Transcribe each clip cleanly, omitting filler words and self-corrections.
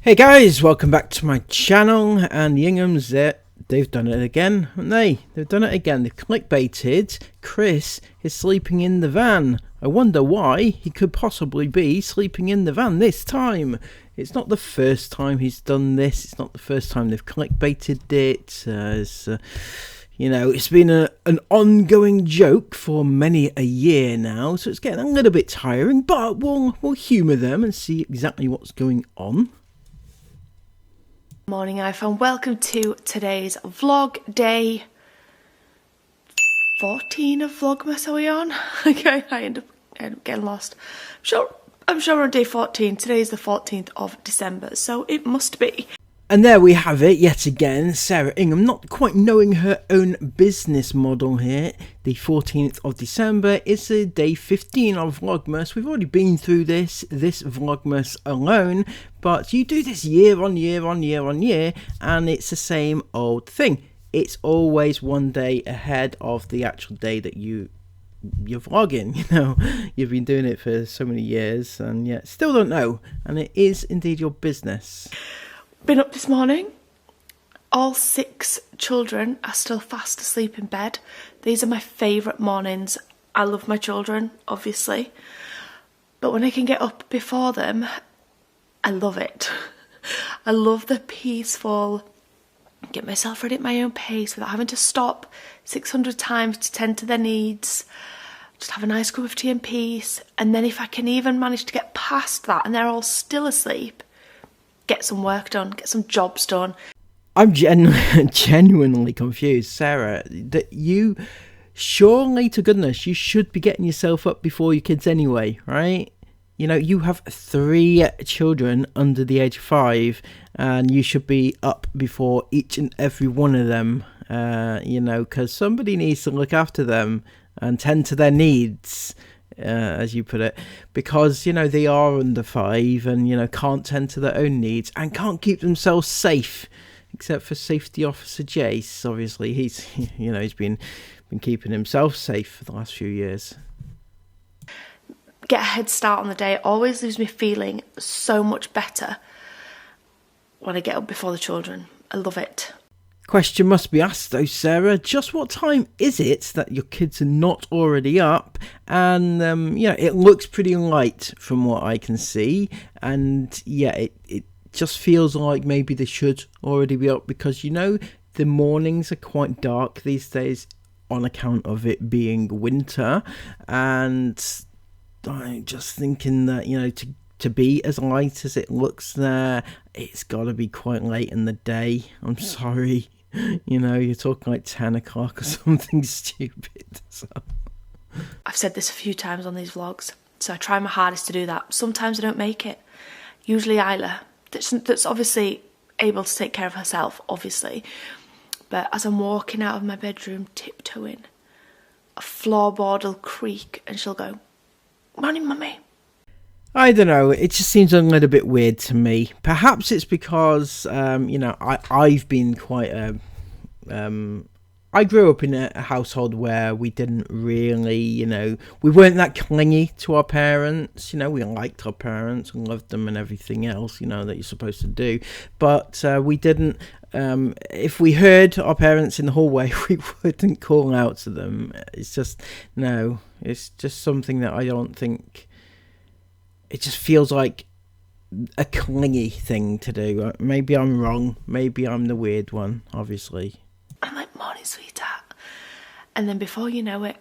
Hey guys, welcome back to my channel, and the Inghams, they've done it again, haven't they? They've done it again. They've clickbaited Chris is sleeping in the van. I wonder why he could possibly be sleeping in the van this time. It's not the first time he's done this. It's not the first time they've clickbaited it. You know, it's been an ongoing joke for many a year now, so it's getting a little bit tiring, but we'll humour them and see exactly what's going on. Morning iPhone, welcome to today's vlog, day 14 of Vlogmas. Are we on? Okay, I end up getting lost. I'm sure we're on day 14. Today is the 14th of December, so it must be. And there we have it yet again, Sarah Ingham not quite knowing her own business model here. The 14th of December is the day 15 of Vlogmas. We've already been through this Vlogmas alone, but you do this year on year on year on year, and it's the same old thing. It's always one day ahead of the actual day that you're vlogging. You know, you've been doing it for so many years and yet still don't know, and it is indeed your business. Been up this morning. All 6 children are still fast asleep in bed. These are my favourite mornings. I love my children, obviously, but when I can get up before them, I love it. I love the peaceful, get myself ready at my own pace without having to stop 600 times to tend to their needs. Just have a nice cup of tea in peace, and then if I can even manage to get past that and they're all still asleep, get some work done, get some jobs done. I'm genuinely confused, Sarah, that you, surely to goodness, you should be getting yourself up before your kids anyway, right? You know, you have 3 children under the age of 5, and you should be up before each and every one of them, you know, because somebody needs to look after them and tend to their needs. As you put it, because, you know, they are under 5 and, you know, can't tend to their own needs and can't keep themselves safe, except for Safety Officer Jace. Obviously, he's, you know, he's been keeping himself safe for the last few years. Get a head start on the day. It always leaves me feeling so much better when I get up before the children. I love it. Question must be asked though, Sarah, just what time is it that your kids are not already up? And yeah, it looks pretty light from what I can see, and yeah, it just feels like maybe they should already be up, because, you know, the mornings are quite dark these days on account of it being winter, and I'm just thinking that, you know, to be as light as it looks there, it's got to be quite late in the day. I'm sorry. You know, you're talking like 10 o'clock or something stupid. So. I've said this a few times on these vlogs, so I try my hardest to do that. Sometimes I don't make it. Usually Isla, that's obviously able to take care of herself, obviously. But as I'm walking out of my bedroom, tiptoeing, a floorboard will creak and she'll go, "Morning, mummy." I don't know, it just seems a little bit weird to me. Perhaps it's because, you know, I've been quite I grew up in a household where we didn't really, we weren't that clingy to our parents. We liked our parents and loved them and everything else, that you're supposed to do. But we didn't, if we heard our parents in the hallway, we wouldn't call out to them. It's just something that I don't think, it just feels like a clingy thing to do. Maybe I'm wrong. Maybe I'm the weird one, obviously. I'm like, morning, sweetheart. And then before you know it,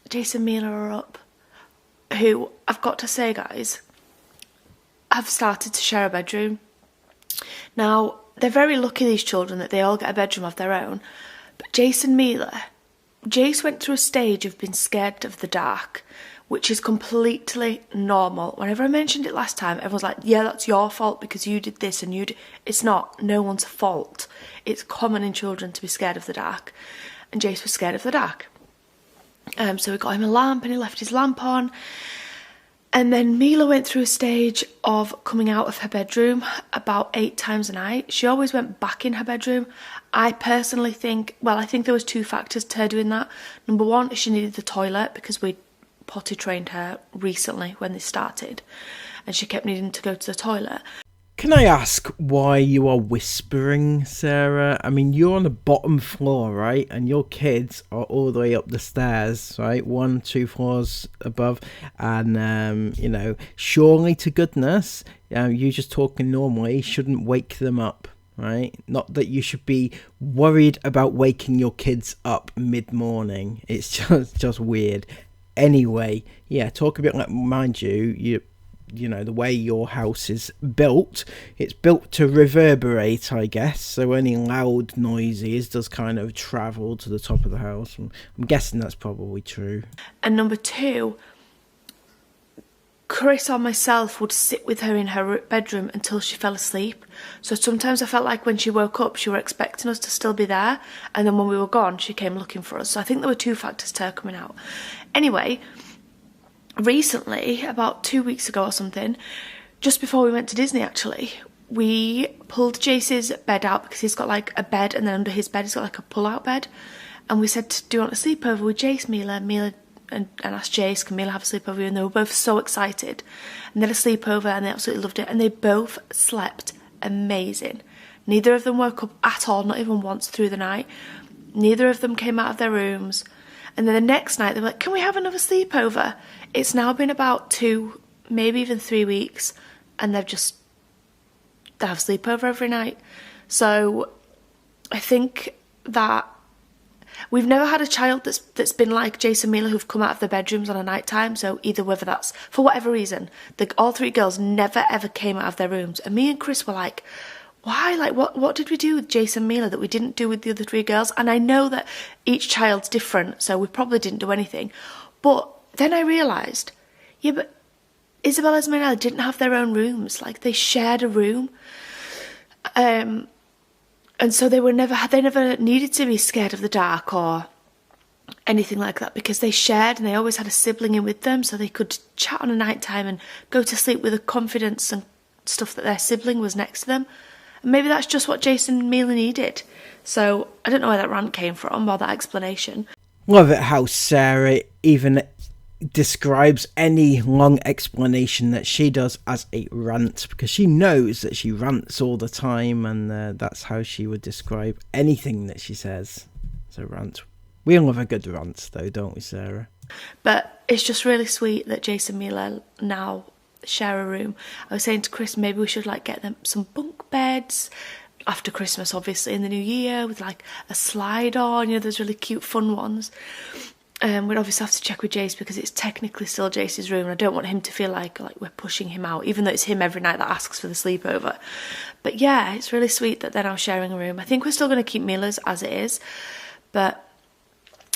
Jason and Mila are up, who, I've got to say, guys, have started to share a bedroom. Now, they're very lucky, these children, that they all get a bedroom of their own. But Jace and Mila, Jace went through a stage of being scared of the dark, which is completely normal. Whenever I mentioned it last time, everyone's like, yeah, that's your fault because you did this and you did... It's not. No one's fault. It's common in children to be scared of the dark. And Jace was scared of the dark. So we got him a lamp and he left his lamp on. And then Mila went through a stage of coming out of her bedroom about 8 times a night. She always went back in her bedroom. I personally think, I think there was 2 factors to her doing that. Number 1 is she needed the toilet because we potty trained her recently when they started and she kept needing to go to the toilet. Can I ask why you are whispering, Sarah? I mean, you're on the bottom floor, right? And your kids are all the way up the stairs, right? 1, 2 floors above. And, surely to goodness, you just talking normally shouldn't wake them up, right? Not that you should be worried about waking your kids up mid-morning. It's just weird. Anyway, yeah, talk a bit like, mind you, the way your house is built, it's built to reverberate, I guess. So any loud noises does kind of travel to the top of the house. I'm guessing that's probably true. And number 2, Chris or myself would sit with her in her bedroom until she fell asleep. So sometimes I felt like when she woke up, she were expecting us to still be there. And then when we were gone, she came looking for us. So I think there were 2 factors to her coming out. Anyway, recently, about 2 weeks ago or something, just before we went to Disney actually, we pulled Jace's bed out because he's got like a bed and then under his bed he's got like a pull-out bed. And we said, do you want a sleepover with Jace, Mila? And asked Jace, can Mila have a sleepover with you? And they were both so excited. And they had a sleepover and they absolutely loved it. And they both slept amazing. Neither of them woke up at all, not even once through the night. Neither of them came out of their rooms. And then the next night they were like, can we have another sleepover? It's now been about 2, maybe even 3 weeks. And they have sleepover every night. So I think that we've never had a child that's been like Jason and Mila who've come out of their bedrooms on a night time. So either whether that's for whatever reason, all 3 girls never ever came out of their rooms. And me and Chris were like, why? Like, what did we do with Jason and Mila that we didn't do with the other 3 girls? And I know that each child's different, so we probably didn't do anything. But then I realised, yeah, but Isabella and Manella didn't have their own rooms. Like, they shared a room. And so they never needed to be scared of the dark or anything like that because they shared and they always had a sibling in with them so they could chat on a night time and go to sleep with the confidence and stuff that their sibling was next to them. And maybe that's just what Jason and Mila needed. So I don't know where that rant came from or that explanation. Love it how Sarah even describes any long explanation that she does as a rant because she knows that she rants all the time and that's how she would describe anything that she says. So rant. We love a good rant though, don't we, Sarah? But it's just really sweet that Jason and Mila now share a room. I was saying to Chris maybe we should get them some bunk beds after Christmas, obviously in the new year, with like a slide on, those really cute fun ones. We'd obviously have to check with Jace because it's technically still Jace's room and I don't want him to feel like we're pushing him out, even though it's him every night that asks for the sleepover. But yeah, it's really sweet that they're now sharing a room. I think we're still going to keep Mila's as it is, but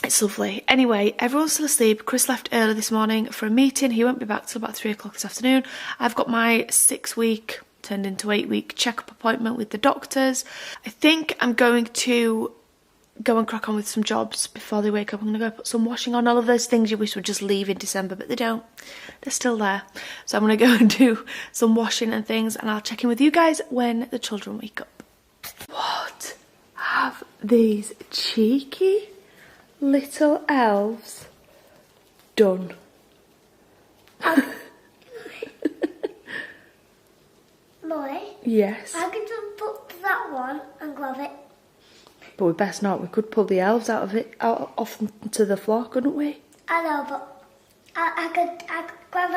it's lovely. Anyway, everyone's still asleep. Chris left early this morning for a meeting. He won't be back till about 3 o'clock this afternoon. I've got my 6-week, turned into 8-week checkup appointment with the doctors. I think I'm going to go and crack on with some jobs before they wake up. I'm going to go put some washing on, all of those things you wish would just leave in December, but they don't. They're still there. So I'm going to go and do some washing and things, and I'll check in with you guys when the children wake up. What have these cheeky little elves. Done. Mummy? Yes. I can just put that one and grab it. But we best not. We could pull the elves out of it, off to the floor, couldn't we? I know, but I could grab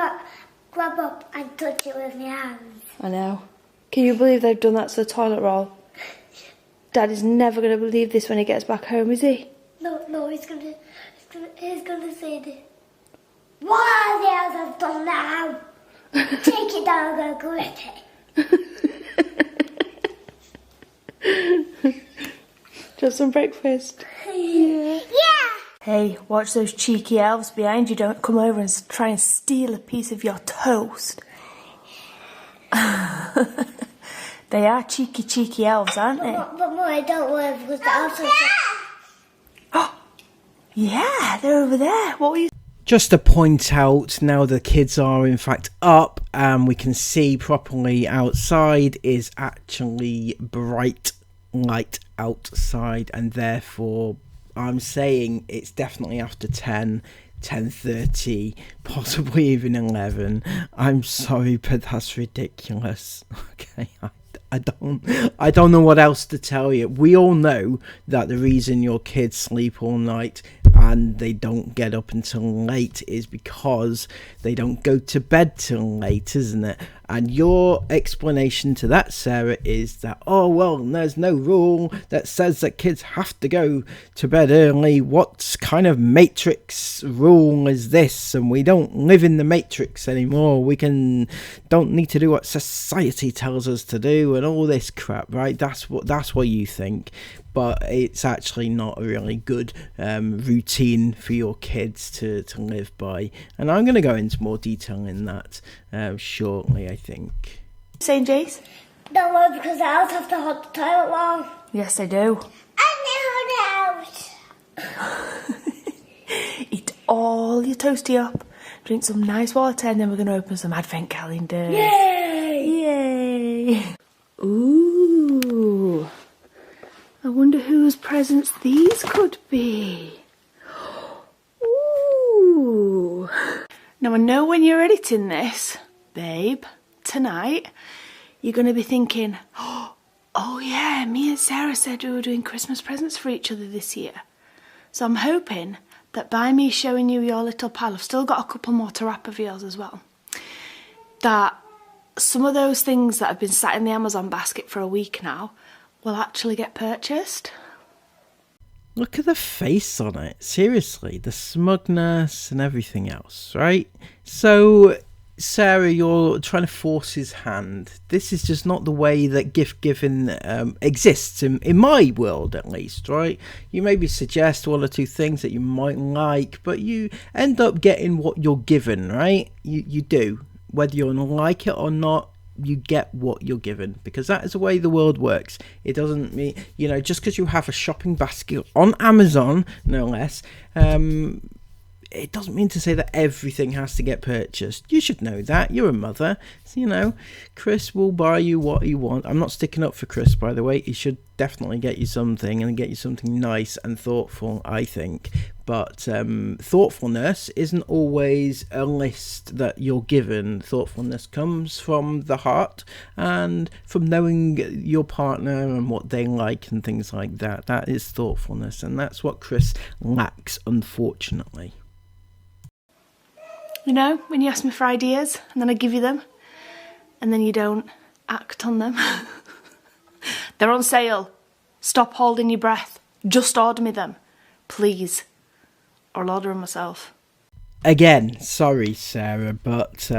up and touch it with my hands. I know. Can you believe they've done that to the toilet roll? Daddy's never going to believe this when he gets back home, is he? No, he's gonna say this. Why the elves have done now? Take it down and go grip it. Just some breakfast. Yeah. Hey, watch those cheeky elves behind you. Don't come over and try and steal a piece of your toast. They are cheeky elves, aren't they? But Mummy, don't worry because the elves are... Oh, yeah, they're over there. What were you... Just to point out, now the kids are in fact up and we can see properly outside, is actually bright light outside, and therefore I'm saying it's definitely after 10:30, possibly even 11. I'm sorry, but that's ridiculous. Okay, I don't know what else to tell you. We all know that the reason your kids sleep all night and they don't get up until late is because they don't go to bed till late, isn't it? And your explanation to that, Sarah, is that, oh, well, there's no rule that says that kids have to go to bed early. What kind of matrix rule is this? And we don't live in the matrix anymore. We don't need to do what society tells us to do and all this crap, right? That's what you think. But it's actually not a really good routine for your kids to live by. And I'm going to go into more detail in that shortly, I think. Saying, Jace? Don't worry because the elves have to hold the toilet long. Yes, they do. And they hold it out. Eat all your toasty up, drink some nice water, and then we're going to open some advent calendars. Yay! Yay! Ooh. I wonder whose presents these could be. Ooh. Now I know when you're editing this, babe, tonight, you're going to be thinking, oh yeah, me and Sarah said we were doing Christmas presents for each other this year. So I'm hoping that by me showing you your little pile, I've still got a couple more to wrap of yours as well, that some of those things that have been sat in the Amazon basket for a week now will actually get purchased. Look at the face on it. Seriously, the smugness and everything else, right? So, Sarah, you're trying to force his hand. This is just not the way that gift giving exists, in my world at least, right? You maybe suggest one or two things that you might like, but you end up getting what you're given, right? You do. Whether you like it or not, you get what you're given, because that is the way the world works. It doesn't mean, just because you have a shopping basket on Amazon, no less, it doesn't mean to say that everything has to get purchased. You should know that. You're a mother. So, Chris will buy you what you want. I'm not sticking up for Chris, by the way. He should definitely get you something, and get you something nice and thoughtful, I think. But thoughtfulness isn't always a list that you're given. Thoughtfulness comes from the heart and from knowing your partner and what they like and things like that. That is thoughtfulness, and that's what Chris lacks, unfortunately. When you ask me for ideas and then I give you them and then you don't act on them. They're on sale. Stop holding your breath. Just order me them, please. Or I'll order them myself. Again, sorry, Sarah, but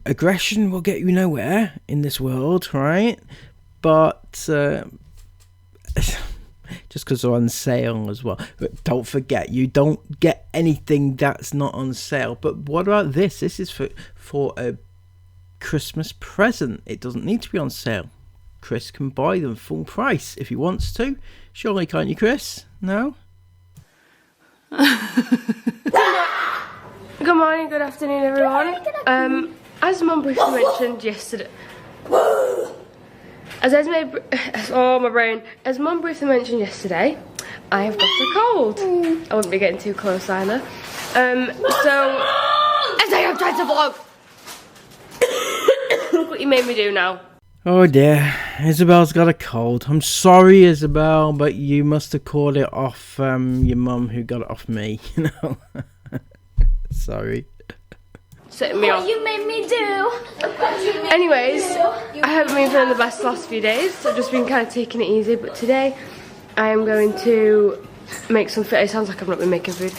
aggression will get you nowhere in this world, right? But just because they're on sale as well. But don't forget, you don't get anything that's not on sale. But what about this? This is for a Christmas present. It doesn't need to be on sale. Chris can buy them full price if he wants to. Surely, can't you, Chris? No? Good morning, good afternoon, everyone. As Mum briefly mentioned yesterday, as Mum briefly mentioned yesterday, I have got a cold. I wouldn't be getting too close either. So, as I have tried to vlog. Look what you made me do now. Oh dear, Isabel's got a cold. I'm sorry, Isabel, but you must have caught it off your mum who got it off me, you know. Sorry. Setting me off. What you made me do. Anyways, I haven't been feeling the best the last few days. I've just been kind of taking it easy, but today I am going to make some food. It sounds like I've not been making food.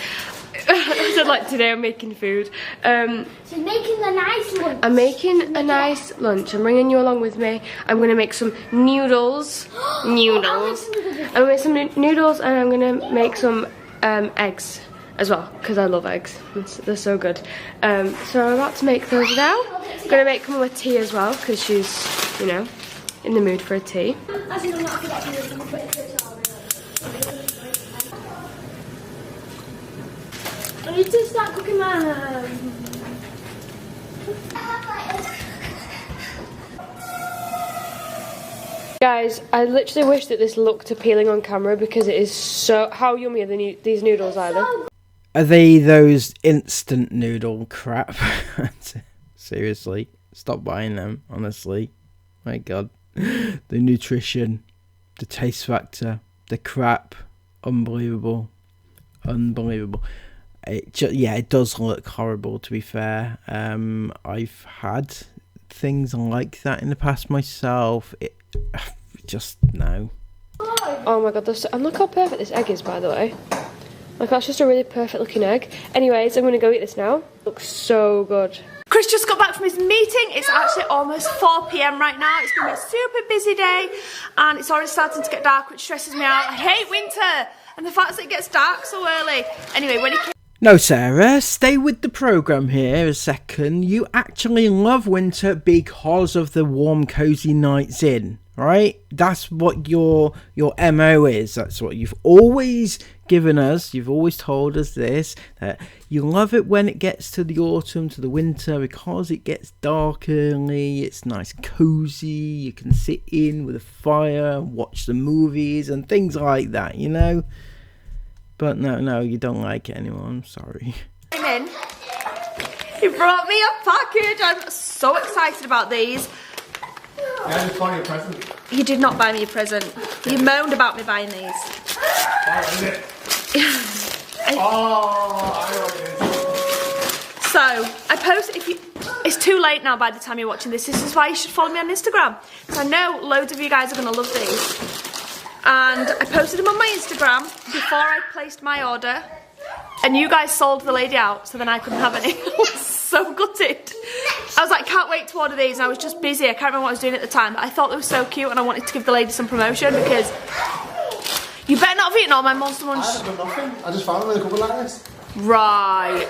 I said like today I'm making food. She's making a nice lunch. I'm making a nice lunch. I'm bringing you along with me. I'm going to make some noodles. Noodles. I'm going to make some noodles and I'm going to make some eggs as well because I love eggs. They're so good. So I'm about to make those now. I'm going to make Mum a tea as well because she's, you know, in the mood for a tea. I need to start cooking my Guys, I literally wish that this looked appealing on camera because it is so... How yummy are these noodles either? Are they those instant noodle crap? Seriously, stop buying them, honestly. My God. The nutrition, the taste factor, the crap. Unbelievable. Unbelievable. It does look horrible, to be fair. I've had things like that in the past myself. No. Oh my God, and look how perfect this egg is, by the way. Like, that's just a really perfect looking egg. Anyways, I'm gonna go eat this now. Looks so good. Chris just got back from his meeting. It's actually almost 4 PM right now. It's been a super busy day and it's already starting to get dark, which stresses me out. I hate winter and the fact that it gets dark so early. Anyway, when he came... No, Sarah, stay with the programme here a second. You actually love winter because of the warm, cosy nights in, right? That's what your MO is. That's what you've always given us. You've always told us this, that you love it when it gets to the autumn, to the winter, because it gets dark early. It's nice, cosy. You can sit in with a fire, watch the movies and things like that, you know? But no, you don't like it anymore. I'm sorry. Came in. He brought me a package. I'm so excited about these. I just bought you a present. You did not buy me a present. You moaned about me buying these. Oh, is it? I know what it is. So, I post if you... It's too late now by the time you're watching this. This is why you should follow me on Instagram. So I know loads of you guys are going to love these. And I posted them on my Instagram before I placed my order. And you guys sold the lady out, so then I couldn't have any. I was so gutted. I was like, can't wait to order these, and I was just busy. I can't remember what I was doing at the time, but I thought they were so cute, and I wanted to give the lady some promotion, because you better not have eaten all my Monster Munch. I haven't done nothing. I just found them in a couple like this. Right.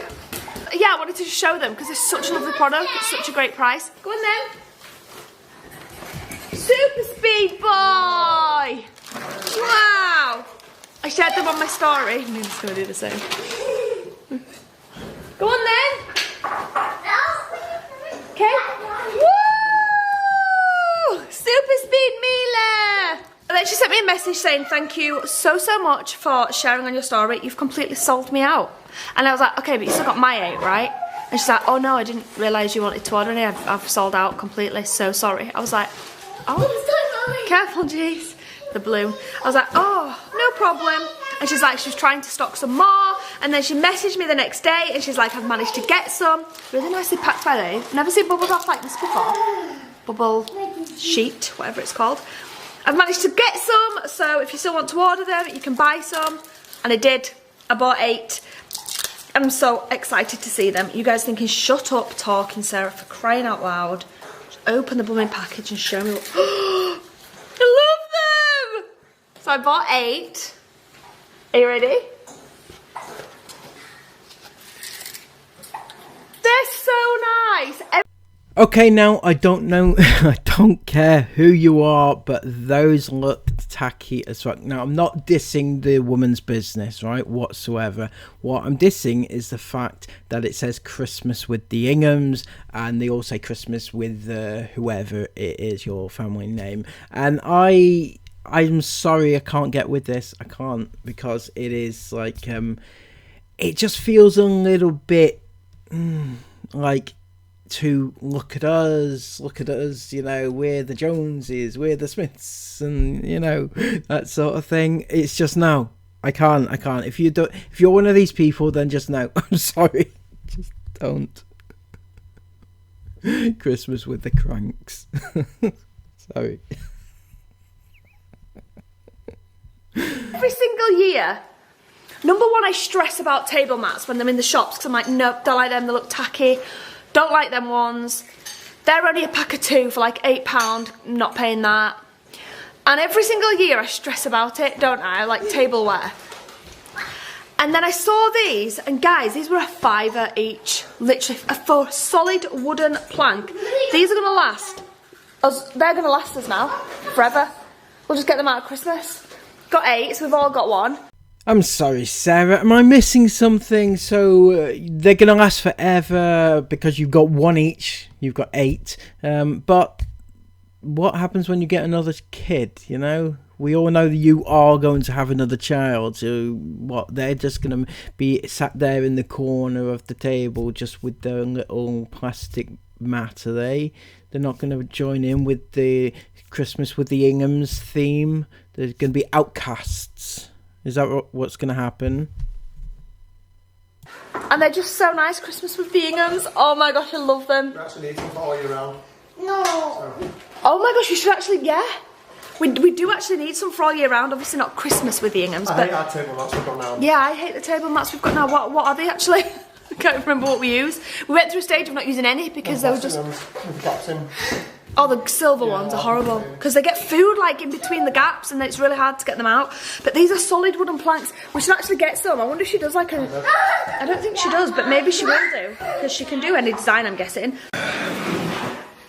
Yeah, I wanted to just show them, because it's such a lovely product. It's such a great price. Go on then. Super Speed Boy! Wow! I shared them on my story. I'm just going to do the same. Go on then! Okay? Woo! Super Speed Mila! And then she sent me a message saying, thank you so much for sharing on your story. You've completely sold me out. And I was like, okay, but you still got my 8, right? And she's like, oh no, I didn't realise you wanted to order any. I've sold out completely, so sorry. I was like, oh, careful, jeez. The balloon. I was like, oh, no problem. And she's like, she was trying to stock some more. And then she messaged me the next day and she's like, I've managed to get some. Really nicely packed, by the way. Never seen bubble wrap like this before. Bubble sheet, whatever it's called. I've managed to get some, so if you still want to order them, you can buy some. And I did. I bought 8. And I'm so excited to see them. You guys thinking, shut up talking, Sarah, for crying out loud. Just open the blooming package and show me what... I love them! So I bought 8. Are you ready? They're so nice. Okay, now, I don't know, I don't care who you are, but those look tacky as fuck. Now, I'm not dissing the woman's business, right, whatsoever. What I'm dissing is the fact that it says Christmas with the Inghams, and they all say Christmas with whoever it is, your family name. And I I'm sorry I can't get with this. I can't, because it is like it just feels a little bit like to look at us, you know, we're the Joneses, we're the Smiths, and you know, that sort of thing. It's just no, I can't. If you're one of these people, then just no. I'm sorry, just don't. Christmas with the Cranks. Sorry. Every single year, number one, I stress about table mats when they're in the shops, because I'm like, nope, don't like them, they look tacky. Don't like them ones. They're only a pack of 2 for like £8, not paying that. And every single year I stress about it, don't I? I like tableware. And then I saw these, and guys, these were a £5 each, literally, for a solid wooden plank. These are gonna last us, they're gonna last us now, forever. We'll just get them out at Christmas. Got 8, so we've all got 1. I'm sorry, Sarah, am I missing something? So they're gonna last forever because you've got 1 each, you've got 8. But what happens when you get another kid, you know? We all know that you are going to have another child, so what, they're just going to be sat there in the corner of the table just with their little plastic mat, are they? They're not going to join in with the Christmas with the Inghams theme? They're going to be outcasts. Is that what's going to happen? And they're just so nice, Christmas with the Inghams. Oh my gosh, I love them. You actually need them for all year round. No. Oh my gosh, you should actually, yeah. We do actually need some for all year round. Obviously not Christmas with the Inghams, I but hate our table mats we've got now. yeah, I hate the table mats we've got now. What are they actually? I can't remember what we use. We went through a stage of not using any because they were just... With gaps in. Oh, the silver ones are horrible because they get food like in between the gaps and it's really hard to get them out. But these are solid wooden planks. We should actually get some. I wonder if she does like a... I don't think she does, but maybe she will do because she can do any design, I'm guessing.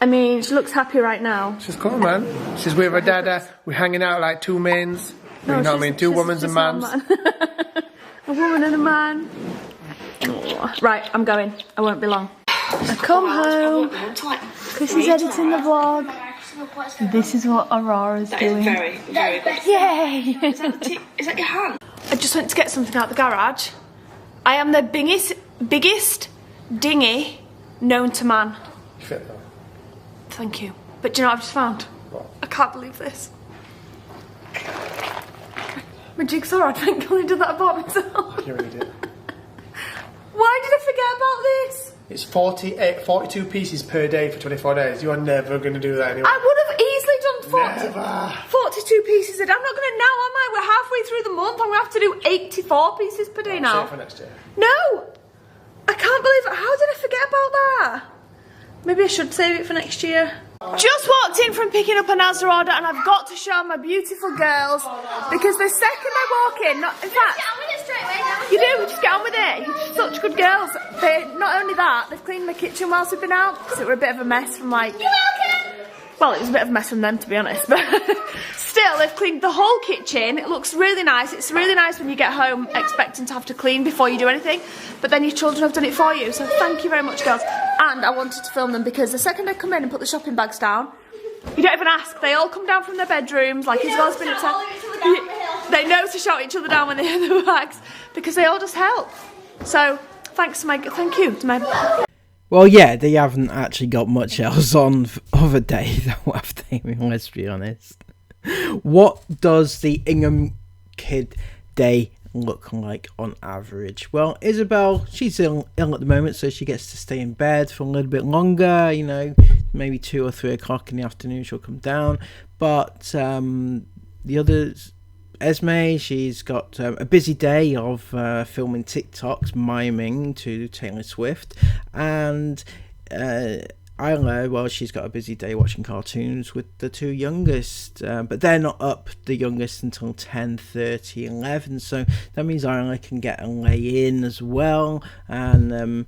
I mean, she looks happy right now. She's cool, man. She's with her dada. We're hanging out like 2 mains. No, you know what I mean? 2 women and mans. A woman and a man. Oh. Right, I'm going. I won't be long. I come home. Chris is editing the vlog. This is what Aurora's doing. Very, very good. Yay! Is that your hand? I just went to get something out the garage. I am the biggest dinghy known to man. Fit though. Thank you. But do you know what I've just found? What? I can't believe this. My jigsaw rod went going into that bought myself. You really did. Why did I forget about this? It's 42 pieces per day for 24 days. You are never going to do that anyway. I would have easily done 42 pieces a day. I'm not going to now, am I? We're halfway through the month. I'm going to have to do 84 pieces per day now. Save for next year. No! I can't believe it. How did I forget about that? Maybe I should save it for next year. Just walked in from picking up a Asda order and I've got to show my beautiful girls because the second I walk in, in fact, you do, just get on with it. You're such good girls. Not only that, they've cleaned my kitchen whilst we've been out because it were a bit of a mess from like... Well, it was a bit of a mess from them to be honest, but still, they've cleaned the whole kitchen. It looks really nice. It's really nice when you get home expecting to have to clean before you do anything, but then your children have done it for you, so thank you very much, girls. And I wanted to film them because the second I come in and put the shopping bags down, you don't even ask, they all come down from their bedrooms, like Isabel's been upset. They know to shout each other down when they hear the bags, because they all just help. So, thank you to my... Well, yeah, they haven't actually got much else on of a day, though, have they? I mean, let's be honest. What does the Ingam Kid day look like on average? Well, Isabel, she's ill at the moment, so she gets to stay in bed for a little bit longer, you know, maybe 2 or 3 o'clock in the afternoon she'll come down. But the others... Esme, she's got a busy day of filming TikToks, miming to Taylor Swift, and Isla, well, she's got a busy day watching cartoons with the 2 youngest, but they're not up, the youngest, until 10:30, 11, so that means Isla can get a lay in as well, and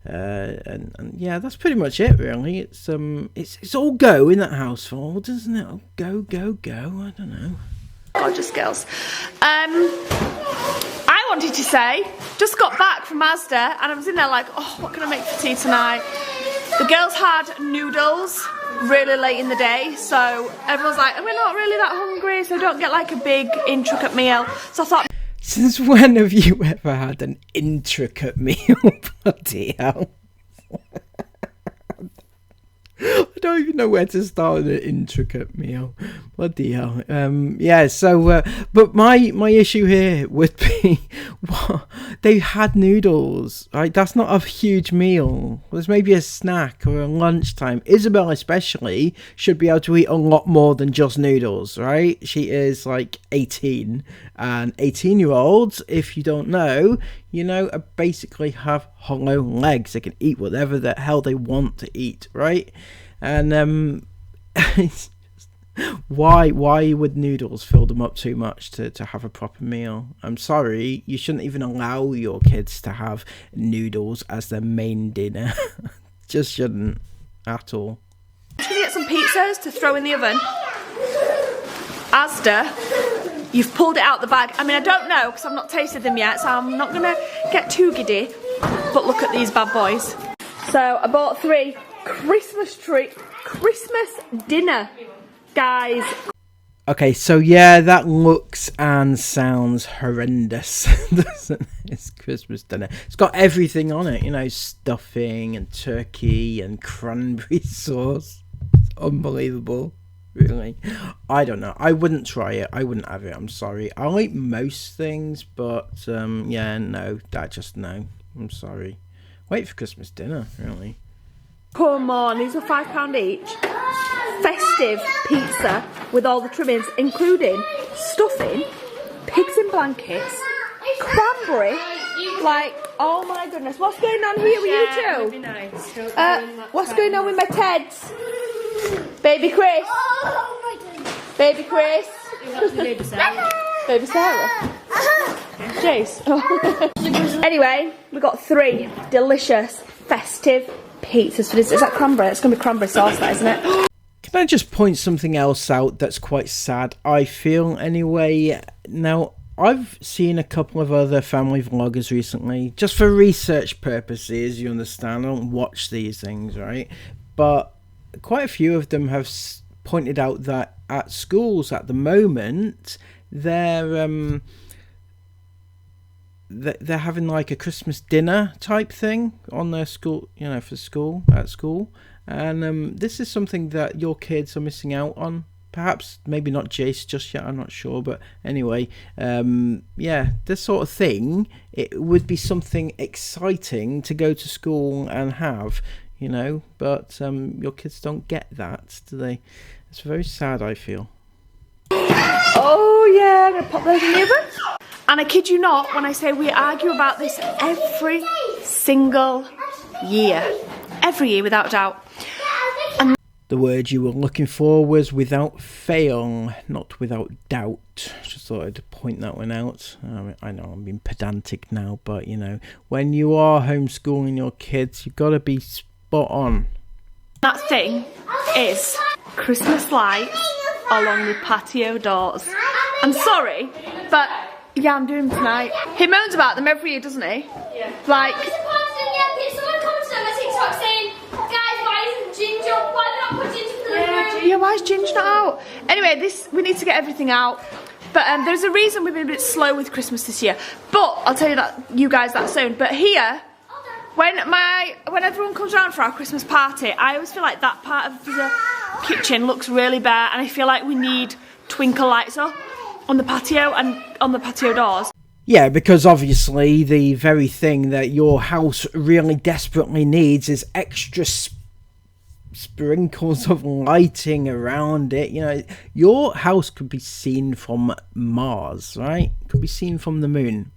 yeah, that's pretty much it, really. It's all go in that household, isn't it? Oh, go, I don't know. Gorgeous girls. I wanted to say, just got back from Asda and I was in there like, oh, what can I make for tea tonight? The girls had noodles really late in the day, so everyone's like, we're not really that hungry, so don't get like a big intricate meal. So I thought, Since when have you ever had an intricate meal? Bloody hell. I don't even know where to start with an intricate meal. Bloody hell. Yeah, so, but my issue here would be, what, they had noodles, right? That's not a huge meal. There's maybe a snack or a lunchtime. Isabel especially should be able to eat a lot more than just noodles, right? She is like 18, and 18-year-olds, if you don't know, basically have hollow legs. They can eat whatever the hell they want to eat, right? And it's just, why would noodles fill them up too much to have a proper meal? I'm sorry, you shouldn't even allow your kids to have noodles as their main dinner. Just shouldn't at all. I'm gonna get some pizzas to throw in the oven. Asda, you've pulled it out the bag. I mean, I don't know because I've not tasted them yet, so I'm not gonna get too giddy. But look at these bad boys. So I bought 3 Christmas dinner, guys. Okay, so yeah, that looks and sounds horrendous, doesn't it? It's Christmas dinner. It's got everything on it, stuffing and turkey and cranberry sauce. It's unbelievable, really. I don't know. I wouldn't try it. I wouldn't have it. I'm sorry. I like most things, but yeah, no, no. I'm sorry. Wait for Christmas dinner, really. Come on, these are £5 each. Festive pizza with all the trimmings, including stuffing, pigs in blankets, cranberry. Like, oh my goodness, what's going on here with you two? Nice. What's going on with my Teds? Baby Chris. Baby Chris. Baby Sarah. Baby Sarah. Jace. Anyway, we got 3 delicious festive pizzas for this. Is that cranberry? It's going to be cranberry sauce, that, isn't it? Can I just point something else out that's quite sad, I feel, anyway? Now, I've seen a couple of other family vloggers recently, just for research purposes, you understand. I don't watch these things, right? But quite a few of them have pointed out that at schools at the moment, they're having like a Christmas dinner type thing on their school, at school. And this is something that your kids are missing out on. Perhaps, maybe not Jace just yet, I'm not sure. But anyway, yeah, this sort of thing, it would be something exciting to go to school and have, But your kids don't get that, do they? It's very sad, I feel. Oh yeah, I'm going to pop those in the oven. And I kid you not when I say we argue about this every single year. Every year, without doubt. And the word you were looking for was without fail, not without doubt. Just thought I'd point that one out. I know I'm being pedantic now, but when you are homeschooling your kids, you've got to be spot on. that thing is Christmas lights along the patio doors. I'm sorry, but yeah, I'm doing them tonight. He moans about them every year, doesn't he? Yeah. Like, Someone commented on my TikTok saying, guys, why isn't Ginger, why are they not put Ginger for the living room? yeah, why is Ginger not out? Anyway, we need to get everything out. But there's a reason we've been a bit slow with Christmas this year. But I'll tell you guys that soon. But here, when everyone comes around for our Christmas party, I always feel like that part of the kitchen looks really bare, and I feel like we need twinkle lights up on the patio and on the patio doors. Yeah, because obviously the very thing that your house really desperately needs is extra sprinkles of lighting around it. You know, your house could be seen from Mars, right? Could be seen from the moon.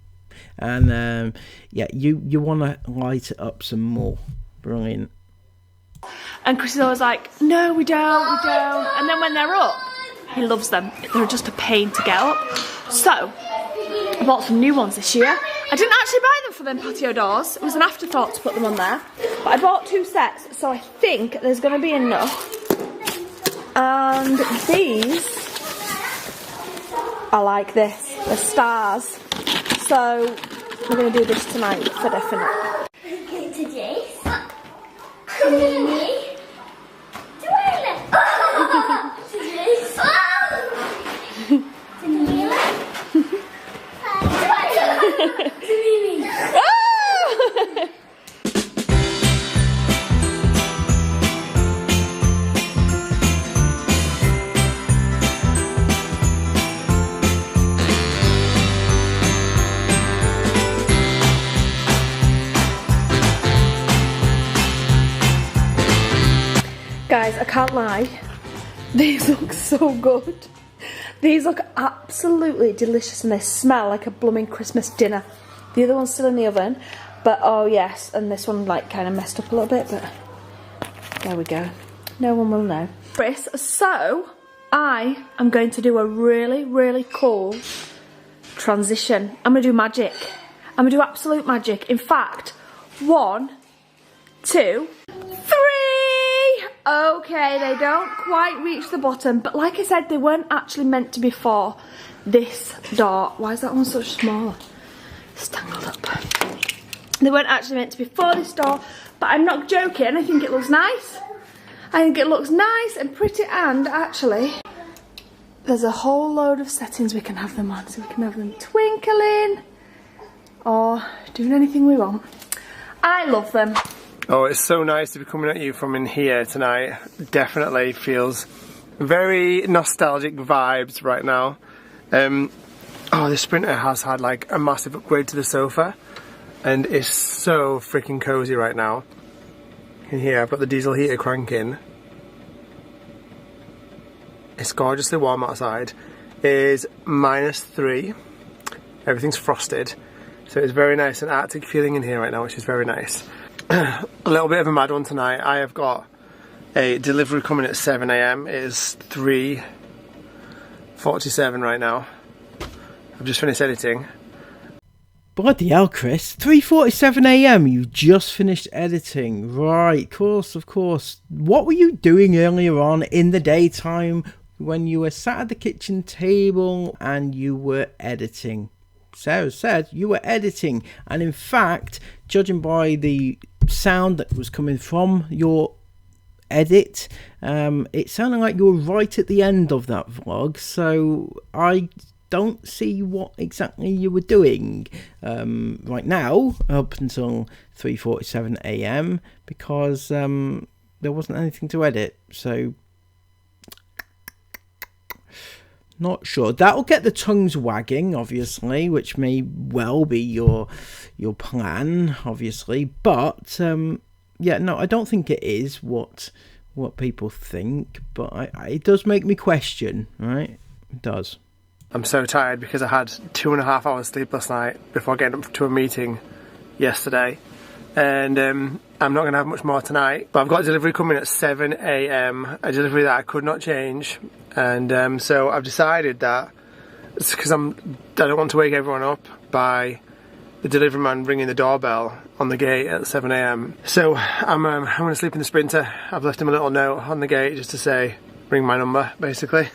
And yeah, you want to light it up some more. Brilliant. And Chris is always like, no, we don't. And then when they're up, he loves them. They're just a pain to get up. So I bought some new ones this year. I didn't actually buy them for them patio doors. It was an afterthought to put them on there. But I bought 2 sets, so I think there's going to be enough. And these are like this. They're stars. So we're going to do this tonight for definite. Today. Guys, I can't lie, these look so good. These look absolutely delicious and they smell like a blooming Christmas dinner. The other one's still in the oven, but oh yes, and this one like kind of messed up a little bit, but there we go. No one will know. Chris, so I am going to do a really, really cool transition. I'm going to do magic. I'm going to do absolute magic. In fact, 1, 2, 3! Okay, they don't quite reach the bottom, but like I said, they weren't actually meant to be for this door. Why is that one so small? It's tangled up. They weren't actually meant to be for this door, but I'm not joking. I think it looks nice. I think it looks nice and pretty, and actually, there's a whole load of settings we can have them on. So we can have them twinkling or doing anything we want. I love them. Oh, it's so nice to be coming at you from in here tonight. Definitely feels very nostalgic vibes right now. Oh, the Sprinter has had like a massive upgrade to the sofa and it's so freaking cozy right now. In here I've got the diesel heater cranking. It's gorgeously warm outside. It is -3. Everything's frosted. So it's very nice and Arctic feeling in here right now, which is very nice. A little bit of a mad one tonight. I have got a delivery coming at 7 AM. It is 3:47 right now. I've just finished editing. Bloody hell, Chris. 3:47 AM, you just finished editing. Right, of course. What were you doing earlier on in the daytime when you were sat at the kitchen table and you were editing? Sarah said you were editing, and in fact, judging by the sound that was coming from your edit, it sounded like you were right at the end of that vlog, so I don't see what exactly you were doing right now up until 3:47 AM because there wasn't anything to edit, so not sure. That'll get the tongues wagging, obviously, which may well be your plan, obviously. But yeah, no, I don't think it is what people think. But it does make me question, right? It does. I'm so tired because I had 2.5 hours sleep last night before getting up to a meeting yesterday, and I'm not going to have much more tonight. But I've got a delivery coming at 7 AM, a delivery that I could not change. And so I've decided that it's because I don't want to wake everyone up by the delivery man ringing the doorbell on the gate at 7 AM. So I'm going to sleep in the Sprinter. I've left him a little note on the gate just to say, ring my number, basically.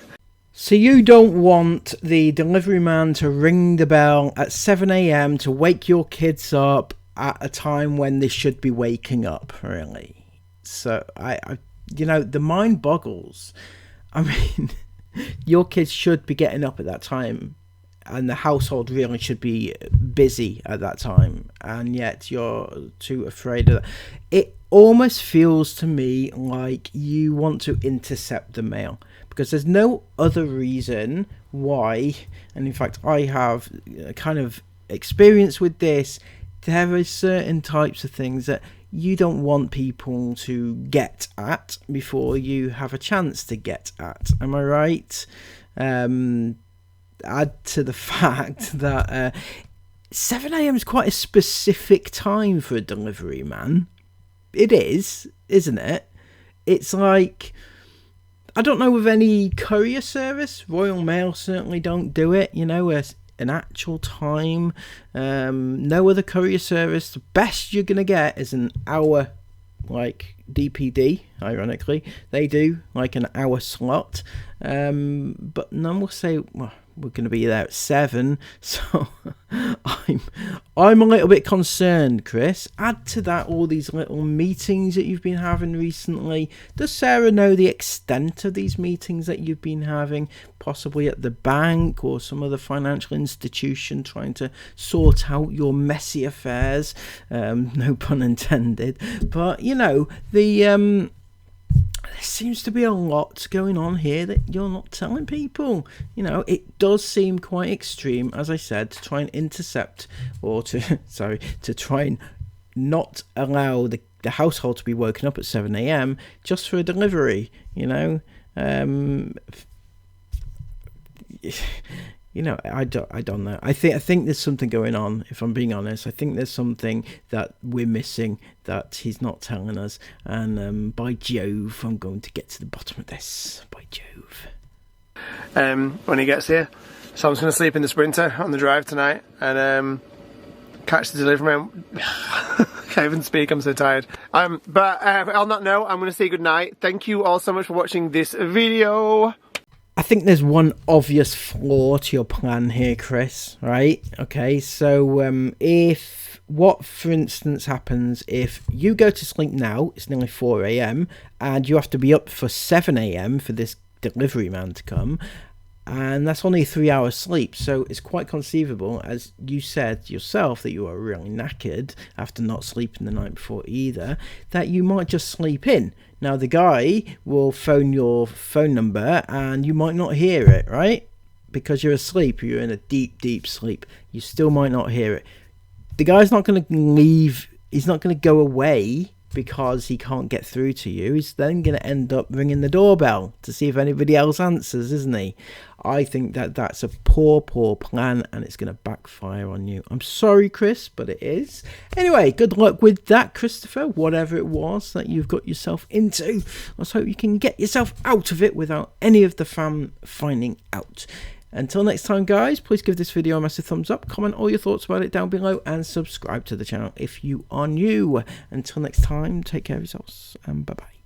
So you don't want the delivery man to ring the bell at 7 AM to wake your kids up at a time when they should be waking up, really? So I you know, the mind boggles. I mean, your kids should be getting up at that time and the household really should be busy at that time, and yet you're too afraid of that. It almost feels to me like you want to intercept the mail because there's no other reason why, and in fact I have kind of experience with this. There are certain types of things that you don't want people to get at before you have a chance to get at. Am I right? Add to the fact that 7 AM is quite a specific time for a delivery man. It is, isn't it? It's like, I don't know of any courier service. Royal Mail certainly don't do it, you know, an actual time. No other courier service. The best you're gonna get is an hour, like DPD. Ironically, they do like an hour slot. But none will say, well, we're going to be there at 7. So I'm a little bit concerned, Chris. Add to that all these little meetings that you've been having recently. Does Sarah know the extent of these meetings that you've been having, possibly at the bank or some other financial institution, trying to sort out your messy affairs? No pun intended. But, you know, there seems to be a lot going on here that you're not telling people. You know, it does seem quite extreme, as I said, to try and intercept, or to try and not allow the household to be woken up at 7 a.m. just for a delivery, you know. You know, I don't know. I think there's something going on, if I'm being honest. I think there's something that we're missing that he's not telling us. And by Jove, I'm going to get to the bottom of this. By Jove. When he gets here. So I'm just going to sleep in the Sprinter on the drive tonight and catch the delivery man. Can't even speak, I'm so tired. But on that note, I'm going to say goodnight. Thank you all so much for watching this video. I think there's one obvious flaw to your plan here, Chris, right? Okay, so for instance, happens if you go to sleep now, it's nearly 4 a.m, and you have to be up for 7 a.m. for this delivery man to come, and that's only a 3-hour sleep, so it's quite conceivable, as you said yourself, that you are really knackered after not sleeping the night before either, that you might just sleep in. Now, the guy will phone your phone number and you might not hear it, right? Because you're asleep, you're in a deep, deep sleep. You still might not hear it. The guy's not going to leave, he's not going to go away because he can't get through to you. He's then going to end up ringing the doorbell to see if anybody else answers, isn't he? I think that that's a poor plan, and it's going to backfire on you. I'm sorry, Chris, but it is. Anyway, good luck with that, Christopher, whatever it was that you've got yourself into. Let's hope you can get yourself out of it without any of the fam finding out. Until next time, guys, please give this video a massive thumbs up, comment all your thoughts about it down below, and subscribe to the channel if you are new. Until next time, take care of yourselves, and bye-bye.